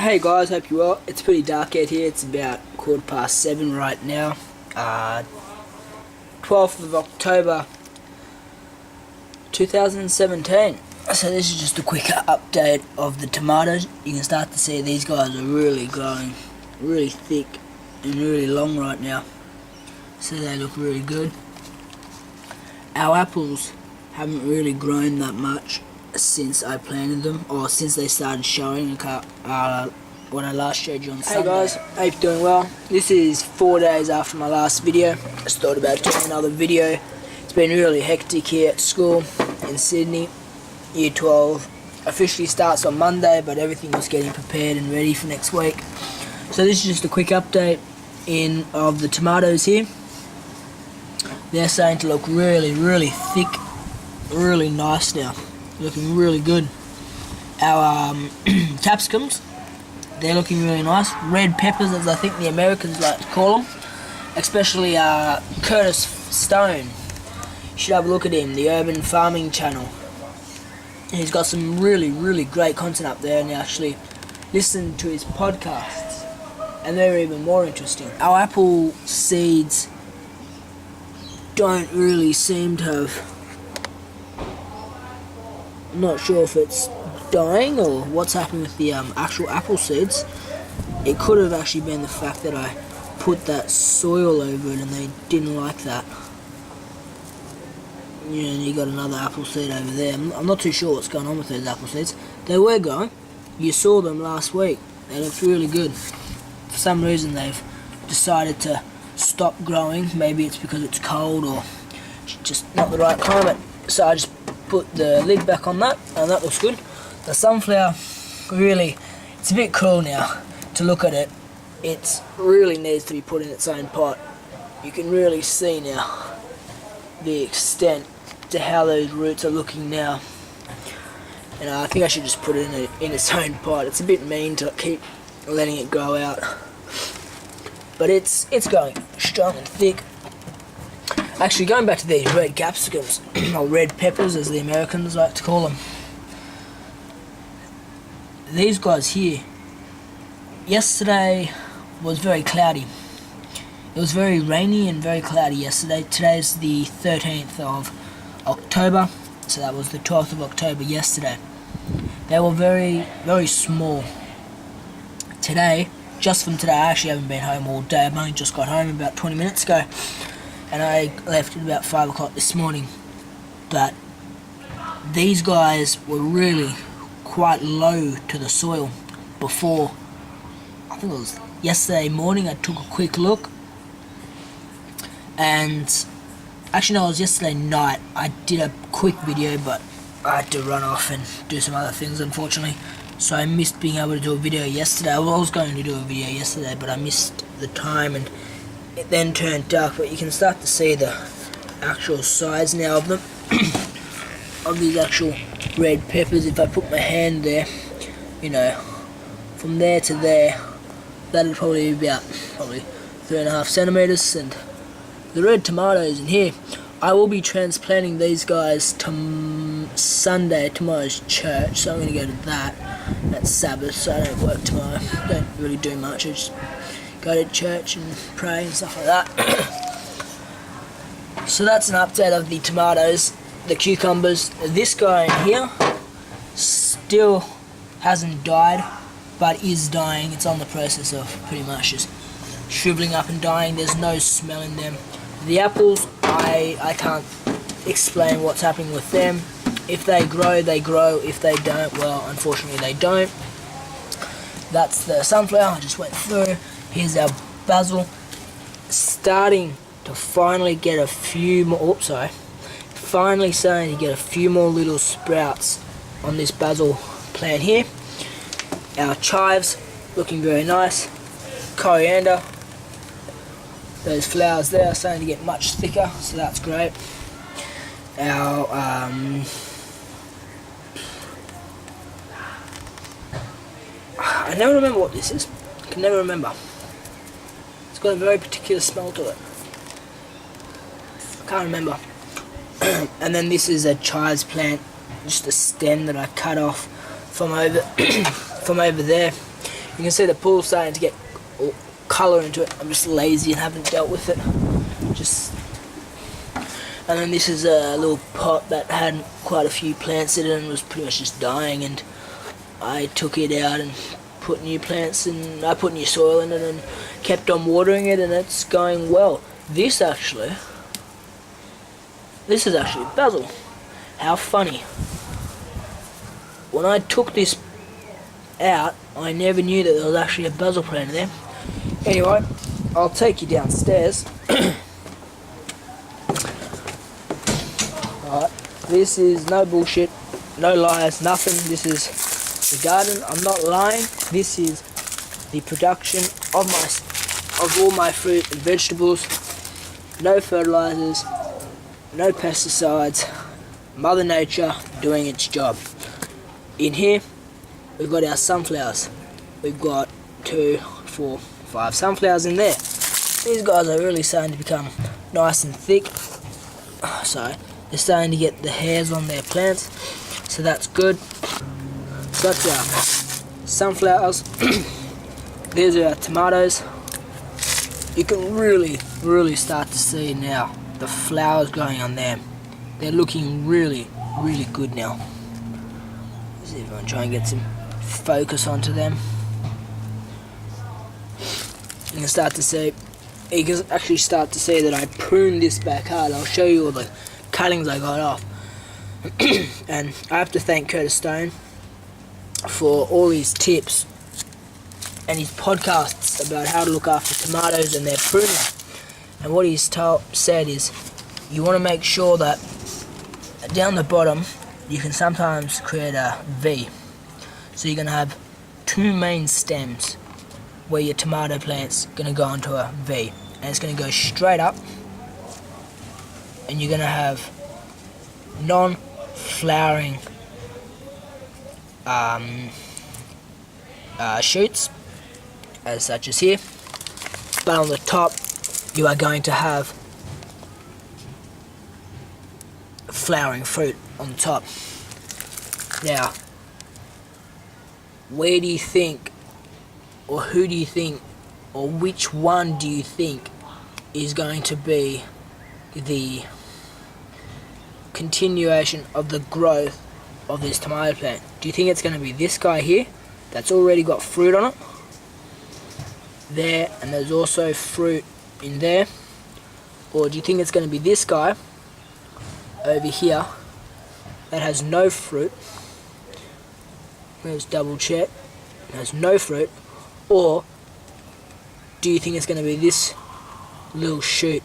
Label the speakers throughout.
Speaker 1: Hey guys, hope you're well. It's pretty dark out here. It's about 7:15 right now. 12th of October 2017. So this is just a quick update of the tomatoes. You can start to see these guys are really growing, really thick and really long right now. So they look really good. Our apples haven't really grown that much since I planted them, or since they started showing when I last showed you on Sunday. Hey guys, hope you're doing well. This is 4 days after my last video. Just thought about doing another video. It's been really hectic here at school in Sydney. Year 12 officially starts on Monday, but everything was getting prepared and ready for next week. So this is just a quick update of the tomatoes here. They're starting to look really thick, really nice now. Looking really good. Our capsicums, they're looking really nice. Red peppers, as I think the Americans like to call them, especially Curtis Stone. You should have a look at him, the Urban Farming channel. He's got some really great content up there, and actually listen to his podcasts, and they're even more interesting. Our apple seeds don't really seem to have, I'm not sure if it's dying or what's happening with the actual apple seeds. It could have actually been the fact that I put that soil over it and they didn't like that. Yeah, and you got another apple seed over there. I'm not too sure what's going on with those apple seeds. They were growing. You saw them last week. They looked really good. For some reason they've decided to stop growing. Maybe it's because it's cold or just not the right climate. So I just put the lid back on that, and that looks good. The sunflower, really, it's a bit cool now to look at it. It really needs to be put in its own pot. You can really see now the extent to how those roots are looking now. And I think I should just put it in its own pot. It's a bit mean to keep letting it grow out, but it's growing strong and thick. Actually, going back to these red capsicums, or red peppers as the Americans like to call them. These guys here, yesterday was very cloudy. It was very rainy and very cloudy yesterday. Today's the 13th of October, so that was the 12th of October yesterday. They were very small. Today, just from today, I actually haven't been home all day. I've only just got home about 20 minutes ago. And I left at about 5 o'clock this morning. But these guys were really quite low to the soil before. I think it was yesterday morning I took a quick look. And actually no, it was yesterday night. I did a quick video, but I had to run off and do some other things, unfortunately. So I missed being able to do a video yesterday. I was going to do a video yesterday, but I missed the time and it then turned dark. But you can start to see the actual size now of them, of these actual red peppers. If I put my hand there, you know, from there to there, that'd probably be about 3.5 centimeters. And the red tomatoes in here, I will be transplanting these guys to Sunday. Tomorrow's church, so I'm going to go to that. That's Sabbath, so I don't work tomorrow. Don't really do much. I just go to church and pray and stuff like that. So that's an update of the tomatoes. The cucumbers. This guy in here still hasn't died, but is dying. It's on the process of pretty much just shriveling up and dying. There's no smell in them. The apples, I can't explain what's happening with them. If they grow, they grow. If they don't, well, unfortunately they don't. That's the sunflower I just went through. Here's our basil, starting to finally get a few more, finally starting to get a few more little sprouts on this basil plant here. Our chives, looking very nice. Coriander, those flowers there are starting to get much thicker, so that's great. Our I never remember what this is. I can never remember. It's got a very particular smell to it. I can't remember. And then this is a chives plant, just a stem that I cut off from over from over there. You can see the pool's starting to get colour into it. I'm just lazy and haven't dealt with it. And then this is a little pot that had quite a few plants in it and was pretty much just dying, and I took it out and put new plants and I put new soil in it and kept on watering it, and it's going well. This is actually basil. How funny. When I took this out, I never knew that there was actually a basil plant in there. Anyway, I'll take you downstairs. Alright, this is no bullshit, no lies, nothing. This is the garden. I'm not lying. This is the production of all my fruit and vegetables. No fertilizers, no pesticides. Mother Nature doing its job. In here, we've got our sunflowers. We've got 2, 4, 5 sunflowers in there. These guys are really starting to become nice and thick. So they're starting to get the hairs on their plants. So that's good. So that's our sunflowers. These are our tomatoes. You can really start to see now the flowers going on them. They're looking really good now. Let's see if I can try and get some focus onto them. You can start to see, you can actually start to see that I pruned this back hard. I'll show you all the cuttings I got off. And I have to thank Curtis Stone for all his tips and his podcasts about how to look after tomatoes and their pruning. And what he's said is, you want to make sure that down the bottom you can sometimes create a V. So you're going to have 2 main stems where your tomato plant's going to go onto a V, and it's going to go straight up, and you're going to have non-flowering shoots as such as here, but on the top you are going to have flowering fruit on the top. Now, where do you think, or who do you think, or which one do you think is going to be the continuation of the growth of this tomato plant? Do you think it's going to be this guy here that's already got fruit on it there, and there's also fruit in there, or do you think it's going to be this guy over here that has no fruit? Let's double check. It has no fruit. Or do you think it's going to be this little shoot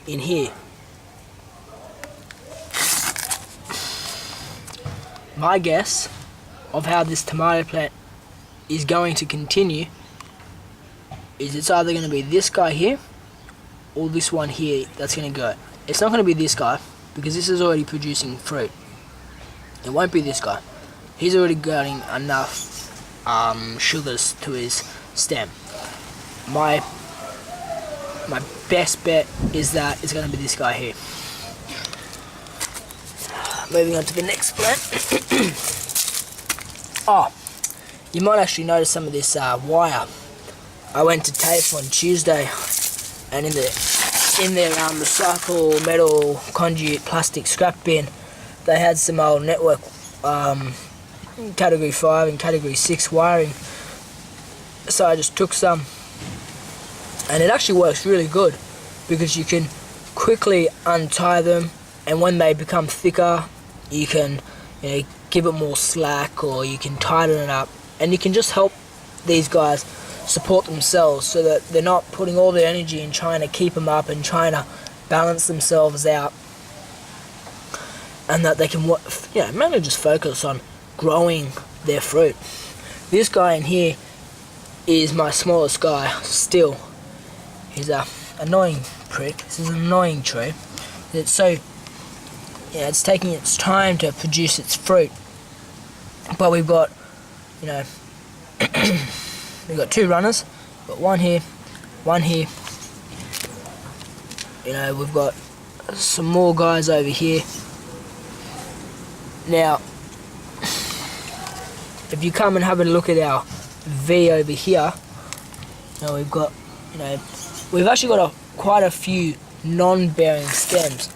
Speaker 1: in here? My guess of how this tomato plant is going to continue is it's either going to be this guy here or this one here that's going to go. It's not going to be this guy, because this is already producing fruit. It won't be this guy. He's already getting enough sugars to his stem. My best bet is that it's going to be this guy here. Moving on to the next plant. Oh, you might actually notice some of this wire. I went to TAFE on Tuesday, and in their recycle metal conduit plastic scrap bin, they had some old network category 5 and category 6 wiring. So I just took some, and it actually works really good because you can quickly untie them, and when they become thicker you can give it more slack, or you can tighten it up, and you can just help these guys support themselves so that they're not putting all their energy in trying to keep them up and trying to balance themselves out, and that they can mainly just focus on growing their fruit. This guy in here is my smallest guy still. He's a annoying prick. This is an annoying tree. It's so it's taking its time to produce its fruit, but we've got we've got 2 runners. We've got one here, one here. We've got some more guys over here. Now, if you come and have a look at our V over here. Now we've got, we've actually got quite a few non-bearing stems,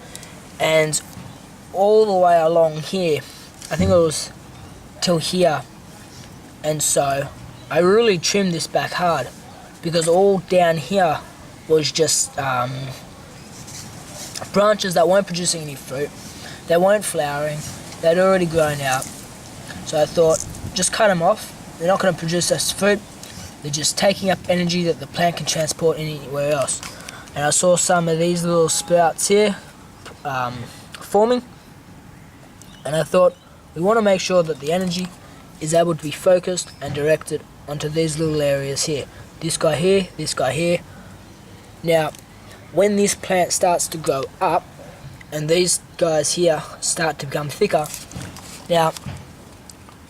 Speaker 1: and all the way along here, I think it was till here, and so I really trimmed this back hard because all down here was just branches that weren't producing any fruit, they weren't flowering, they'd already grown out. So I thought, just cut them off. They're not going to produce us fruit, they're just taking up energy that the plant can transport anywhere else. And I saw some of these little sprouts here forming, and I thought, we want to make sure that the energy is able to be focused and directed onto these little areas here. This guy here, this guy here. Now, when this plant starts to grow up, and these guys here start to become thicker, now,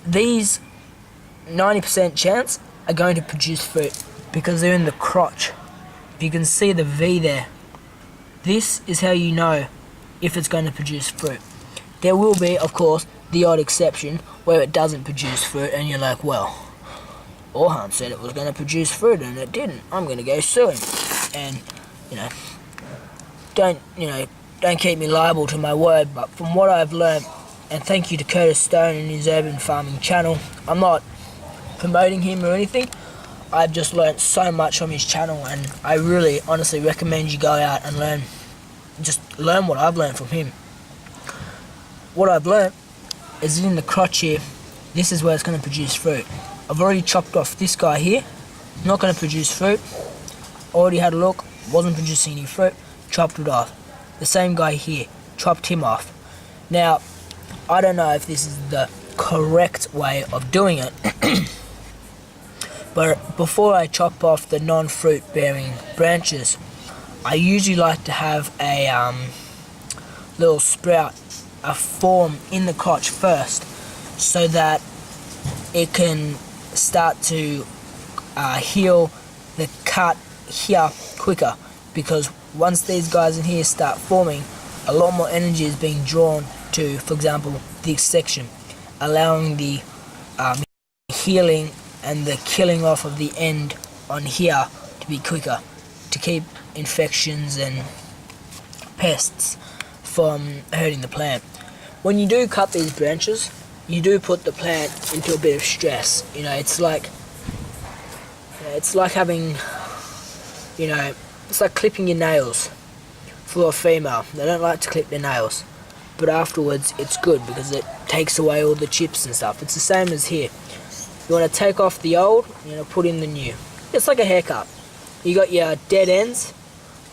Speaker 1: these 90% chance are going to produce fruit because they're in the crotch. If you can see the V there, this is how you know if it's going to produce fruit. There will be, of course, the odd exception where it doesn't produce fruit and you're like, well, Orhan said it was going to produce fruit and it didn't. I'm going to go sue him. And, don't keep me liable to my word, but from what I've learned, and thank you to Curtis Stone and his urban farming channel, I'm not promoting him or anything, I've just learned so much from his channel, and I really honestly recommend you go out and learn what I've learned from him. What I've learned is in the crotch here, this is where it's going to produce fruit. I've already chopped off this guy here, not going to produce fruit. Already had a look, wasn't producing any fruit, chopped it off. The same guy here, chopped him off. Now, I don't know if this is the correct way of doing it, but before I chop off the non-fruit bearing branches, I usually like to have a little sprout, a form in the crotch first, so that it can start to heal the cut here quicker, because once these guys in here start forming, a lot more energy is being drawn to, for example, this section, allowing the healing and the killing off of the end on here to be quicker, to keep infections and pests from hurting the plant. When you do cut these branches, you do put the plant into a bit of stress. It's like having, it's like clipping your nails for a female. They don't like to clip their nails, but afterwards it's good because it takes away all the chips and stuff. It's the same as here. You want to take off the old, put in the new. It's like a haircut. You got your dead ends,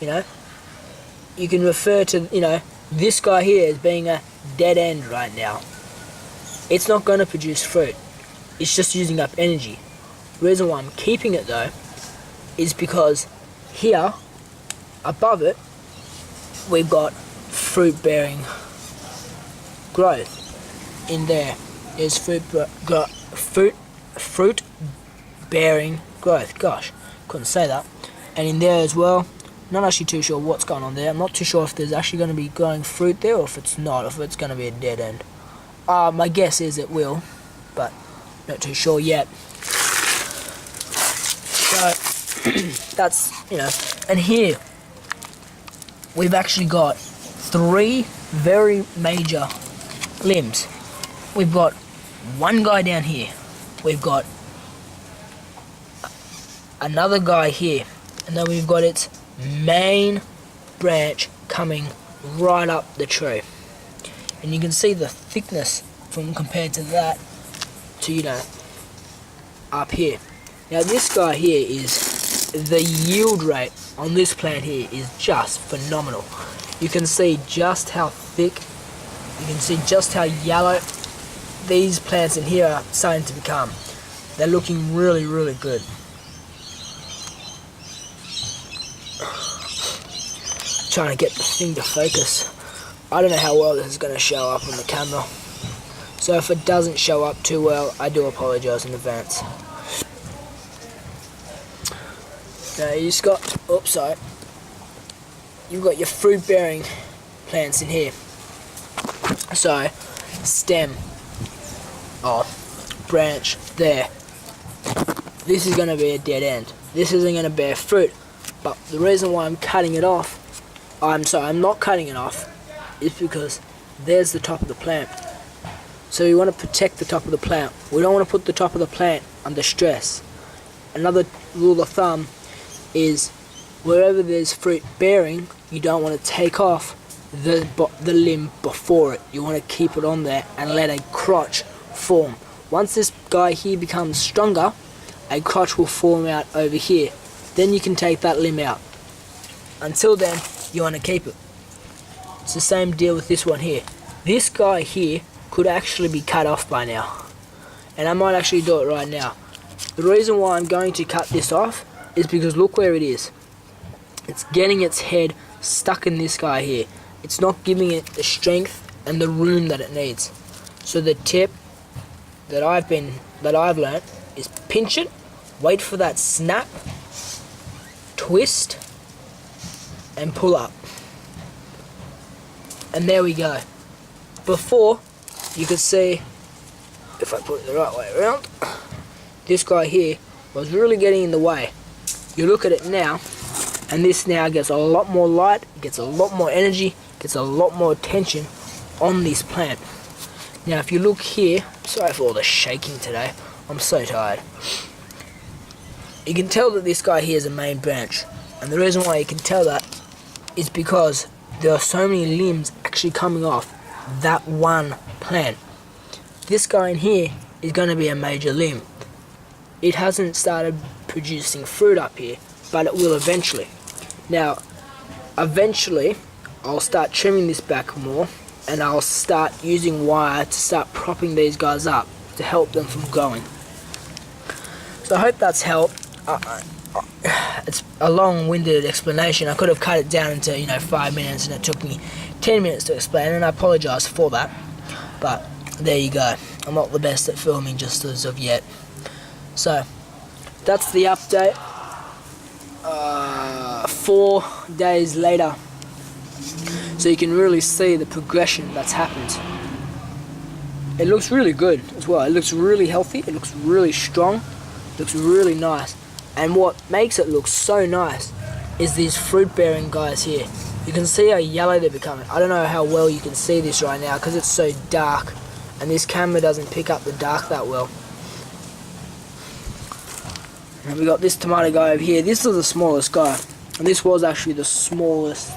Speaker 1: you can refer to, this guy here as being a dead end right now. It's not going to produce fruit. It's just using up energy. The reason why I'm keeping it though is because here, above it, we've got fruit bearing growth. In there is fruit bearing growth. Gosh, couldn't say that. And in there as well, not actually too sure what's going on there. I'm not too sure if there's actually going to be growing fruit there or if it's not, if it's going to be a dead end. My guess is it will, but not too sure yet. So that's, and here we've actually got 3 very major limbs. We've got one guy down here, we've got another guy here, and then we've got its main branch coming right up the tree. And you can see the thickness from compared to that to, up here. Now this guy here is, the yield rate on this plant here is just phenomenal. You can see just how thick, you can see just how yellow these plants in here are starting to become. They're looking really, really good. Trying to get the thing to focus. I don't know how well this is going to show up on the camera, so if it doesn't show up too well, I do apologise in advance. Now you've got your fruit bearing plants in here. So stem, branch there, this is going to be a dead end. This isn't going to bear fruit. But the reason why I'm cutting it off, I'm not cutting it off, is because there's the top of the plant. So we want to protect the top of the plant. We don't want to put the top of the plant under stress. Another rule of thumb is wherever there's fruit bearing, you don't want to take off the limb before it. You want to keep it on there and let a crotch form. Once this guy here becomes stronger, a crotch will form out over here. Then you can take that limb out. Until then, you want to keep it. It's the same deal with this one here. This guy here could actually be cut off by now. And I might actually do it right now. The reason why I'm going to cut this off is because look where it is. It's getting its head stuck in this guy here. It's not giving it the strength and the room that it needs. So the tip that I've learnt is pinch it, wait for that snap, twist, and pull up. And there we go. Before, you could see, if I put it the right way around, this guy here was really getting in the way. You look at it now, and this now gets a lot more light, gets a lot more energy, gets a lot more attention on this plant. Now if you look here, sorry for all the shaking today, I'm so tired. You can tell that this guy here is a main branch, and the reason why you can tell that is because there are so many limbs actually coming off that one plant. This guy in here is going to be a major limb. It hasn't started producing fruit up here, but it will eventually. Now, eventually, I'll start trimming this back more, and I'll start using wire to start propping these guys up to help them from going. So I hope that's helped. It's a long-winded explanation. I could have cut it down into 5 minutes, and it took me 10 minutes to explain, and I apologise for that. But there you go. I'm not the best at filming just as of yet. So that's the update. 4 days later, so you can really see the progression that's happened. It looks really good as well. It looks really healthy. It looks really strong. It looks really nice. And what makes it look so nice is these fruit bearing guys here. You can see how yellow they're becoming. I don't know how well you can see this right now because it's so dark and this camera doesn't pick up the dark that well. And we got this tomato guy over here. This is the smallest guy, and this was actually the smallest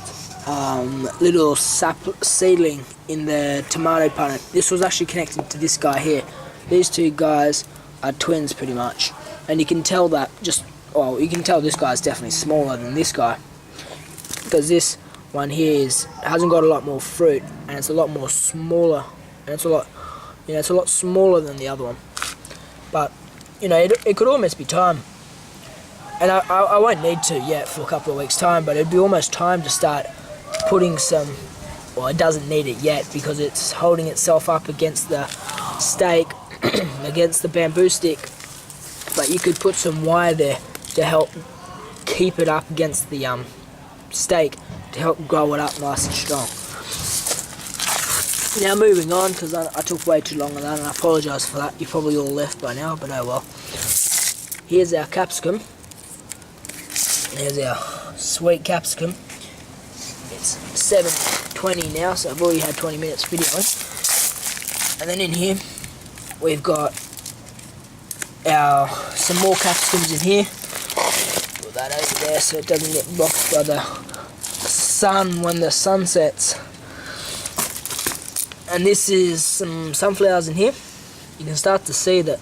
Speaker 1: little seedling in the tomato plant. This was actually connected to this guy here. These two guys are twins pretty much, and you can tell that you can tell this guy's definitely smaller than this guy because this one here hasn't got a lot more fruit, and it's a lot more smaller, and it's a lot smaller than the other one. But it could almost be time. And I won't need to yet for a couple of weeks' time, but it'd be almost time to start putting some, well, it doesn't need it yet because it's holding itself up against the stake, against the bamboo stick, but you could put some wire there to help keep it up against the stake to help grow it up nice and strong. Now moving on, because I took way too long on that, and I apologise for that. You probably all left by now, but oh well. Here's our capsicum. There's our sweet capsicum. It's 7:20 now, so I've already had 20 minutes videoing. And then in here, we've got some more capsicums in here. Put that over there so it doesn't get blocked by the sun when the sun sets. And this is some sunflowers in here. You can start to see that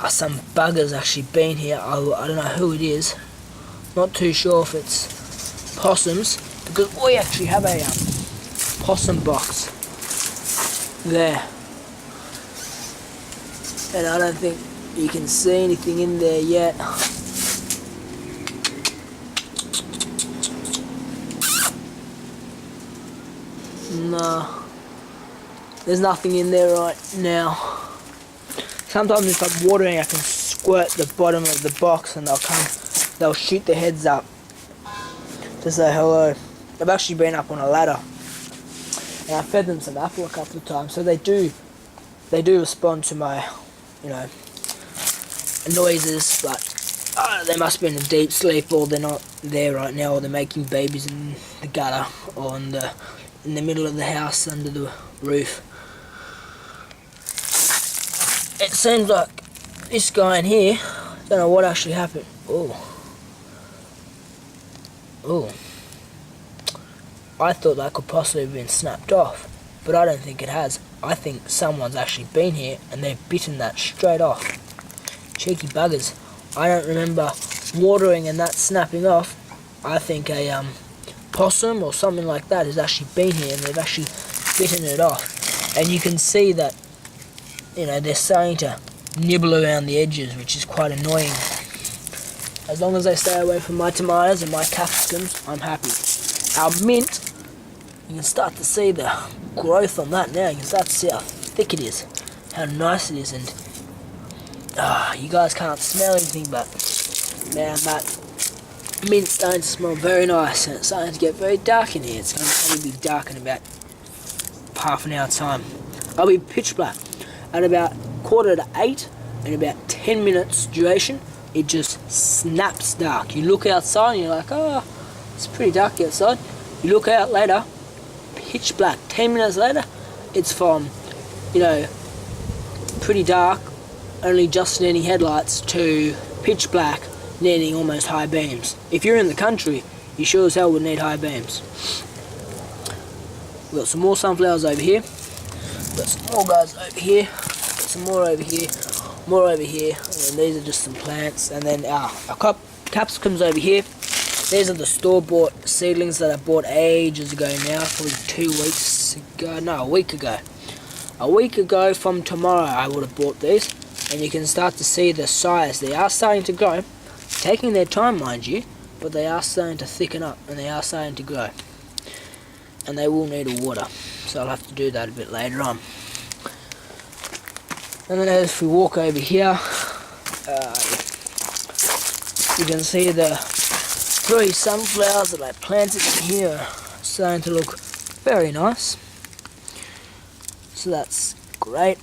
Speaker 1: some bugger's actually been here. I don't know who it is. Not too sure if it's possums, because we actually have a possum box there, and I don't think you can see anything in there yet. No, there's nothing in there right now. Sometimes if I'm watering, I can squirt the bottom of the box and they'll shoot their heads up to say hello. I've actually been up on a ladder and I fed them some apple a couple of times, so they do respond to my noises, but they must be in a deep sleep, or they're not there right now, or they're making babies in the gutter, or in the middle of the house under the roof. It seems like this guy in here, don't know what actually happened. Oh, I thought that could possibly have been snapped off, but I don't think it has. I think someone's actually been here and they've bitten that straight off. Cheeky buggers. I don't remember watering and that snapping off. I think a possum or something like that has actually been here and they've actually bitten it off. And you can see that, you know, they're starting to nibble around the edges, which is quite annoying. As long as they stay away from my tomatoes and my capsicums, I'm happy. Our mint, you can start to see the growth on that now. You can start to see how thick it is, how nice it is, and you guys can't smell anything, but man, that mint's starting to smell very nice, and it's starting to get very dark in here. It's going to probably be dark in about half an hour time. I'll be pitch black. At about 7:45, in about 10 minutes duration, it just snaps dark. You look outside and you're like, oh, it's pretty dark outside. You look out later, pitch black. 10 minutes later, it's from, you know, pretty dark, only just needing headlights, to pitch black, needing almost high beams. If you're in the country, you sure as hell would need high beams. We've got some more sunflowers over here. Got some more guys over here. Got some more over here. More over here. And then these are just some plants. And then our capsicums over here. These are the store-bought seedlings that I bought ages ago now, probably 2 weeks ago. No, a week ago. A week ago from tomorrow I would have bought these. And you can start to see the size. They are starting to grow. Taking their time, mind you. But they are starting to thicken up. And they are starting to grow. And they will need a water. So I'll have to do that a bit later on. And then as we walk over here, you can see the 3 sunflowers that I planted in here are starting to look very nice. So that's great.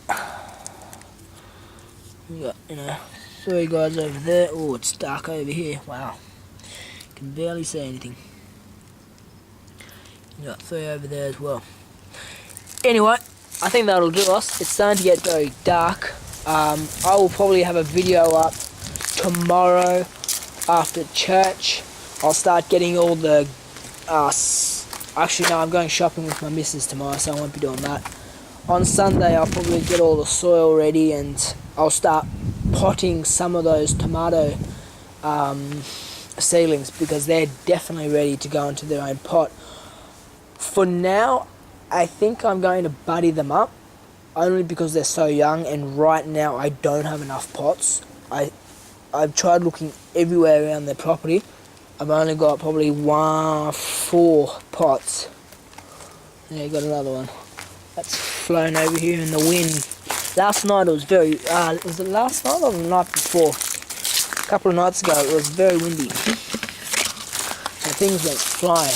Speaker 1: We got, you know, 3 guys over there. Oh, it's dark over here. Wow. Can barely see anything. You got 3 over there as well. Anyway, I think that'll do us. It's starting to get very dark. I will probably have a video up tomorrow after church. I'll start getting all the... actually, no, I'm going shopping with my missus tomorrow, so I won't be doing that. On Sunday, I'll probably get all the soil ready, and I'll start potting some of those tomato seedlings, because they're definitely ready to go into their own pot. For now, I think I'm going to buddy them up, only because they're so young, and right now I don't have enough pots. I've tried looking everywhere around the property. I've only got probably 4 pots. Yeah, got another one. That's flown over here in the wind. Last night it was very, was it last night or the night before? A couple of nights ago it was very windy. And things went flying.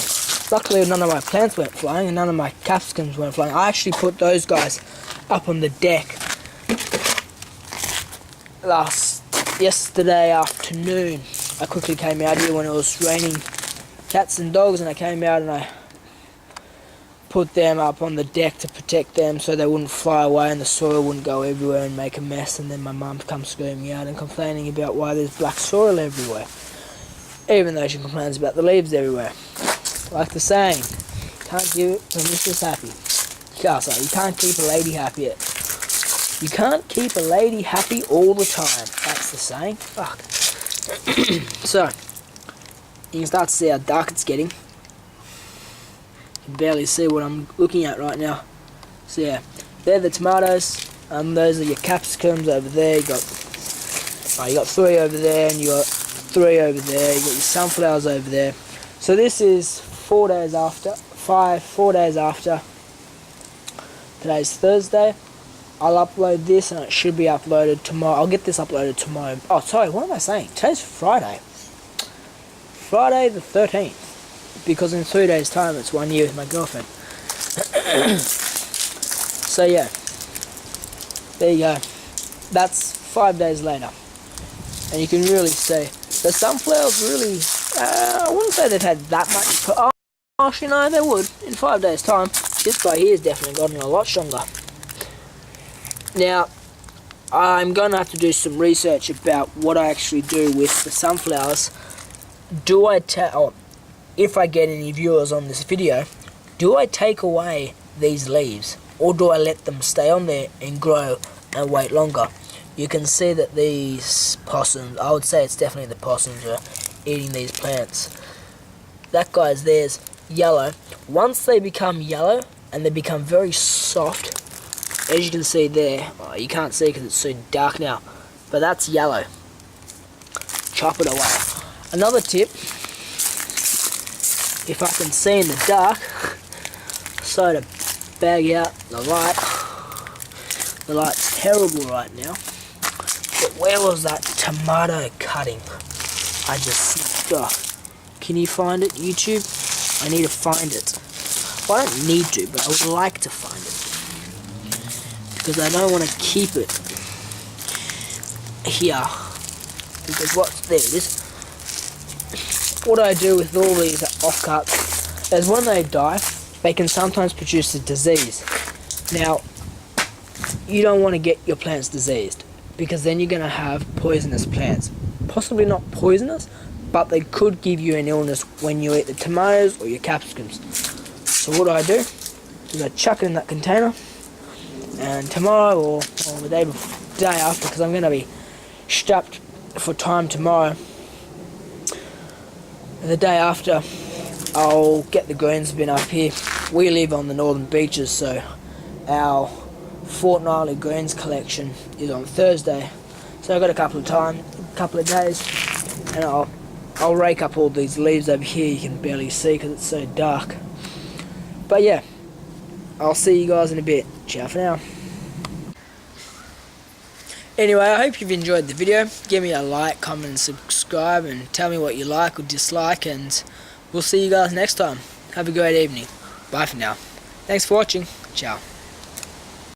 Speaker 1: Luckily none of my plants went flying and none of my capsicums went flying. I actually put those guys up on the deck yesterday afternoon. I quickly came out here when it was raining cats and dogs, and I came out and I put them up on the deck to protect them so they wouldn't fly away and the soil wouldn't go everywhere and make a mess, and then my mum comes screaming out and complaining about why there's black soil everywhere, even though she complains about the leaves everywhere. Like the saying, can't keep a mistress happy. Sorry, you can't keep a lady happy. You can't keep a lady happy all the time. That's the saying. Fuck. So, you can start to see how dark it's getting. You can barely see what I'm looking at right now. So yeah, they're the tomatoes. Those are your capsicums over there. You got 3 over there, and you got 3 over there. You got your sunflowers over there. So this is 4 days after. 4 days after. Today's Thursday. I'll upload this and it should be uploaded tomorrow. I'll get this uploaded tomorrow. Oh, sorry, what am I saying? Today's Friday. Friday the 13th. Because in 3 days' time it's 1 year with my girlfriend. So yeah. There you go. That's 5 days later. and you can really see the sunflowers really, I wouldn't say they've had that much, oh, actually no, they would, in 5 days time. This guy here has definitely gotten a lot stronger. Now, I'm going to have to do some research about what I actually do with the sunflowers. If I get any viewers on this video, do I take away these leaves, or do I let them stay on there and grow and wait longer? You can see that these possums, I would say it's definitely the possums, are eating these plants. That guy's there's yellow. Once they become yellow and they become very soft, as you can see there, oh, you can't see because it's so dark now, but that's yellow. Chop it away. Another tip, if I can see in the dark, so to bag out the light. The light's terrible right now. But where was that tomato cutting I just snapped off? Can you find it, YouTube? I need to find it. Well, I don't need to, but I would like to find it. Because I don't want to keep it here. Because there it is. What I do with all these offcuts is when they die, they can sometimes produce a disease. Now, you don't want to get your plants diseased, because then you're going to have poisonous plants. Possibly not poisonous, but they could give you an illness when you eat the tomatoes or your capsicums. So what I do is I chuck it in that container, and tomorrow or the day after, because I'm going to be strapped for time tomorrow, the day after I'll get the greens bin up here. We live on the northern beaches, so our fortnightly greens collection is on Thursday. So I've got a couple of days, and I'll rake up all these leaves over here. You can barely see because it's so dark. But yeah, I'll see you guys in a bit. Ciao for now. Anyway, I hope you've enjoyed the video. Give me a like, comment and subscribe, and tell me what you like or dislike, and we'll see you guys next time. Have a great evening. Bye for now. Thanks for watching. Ciao.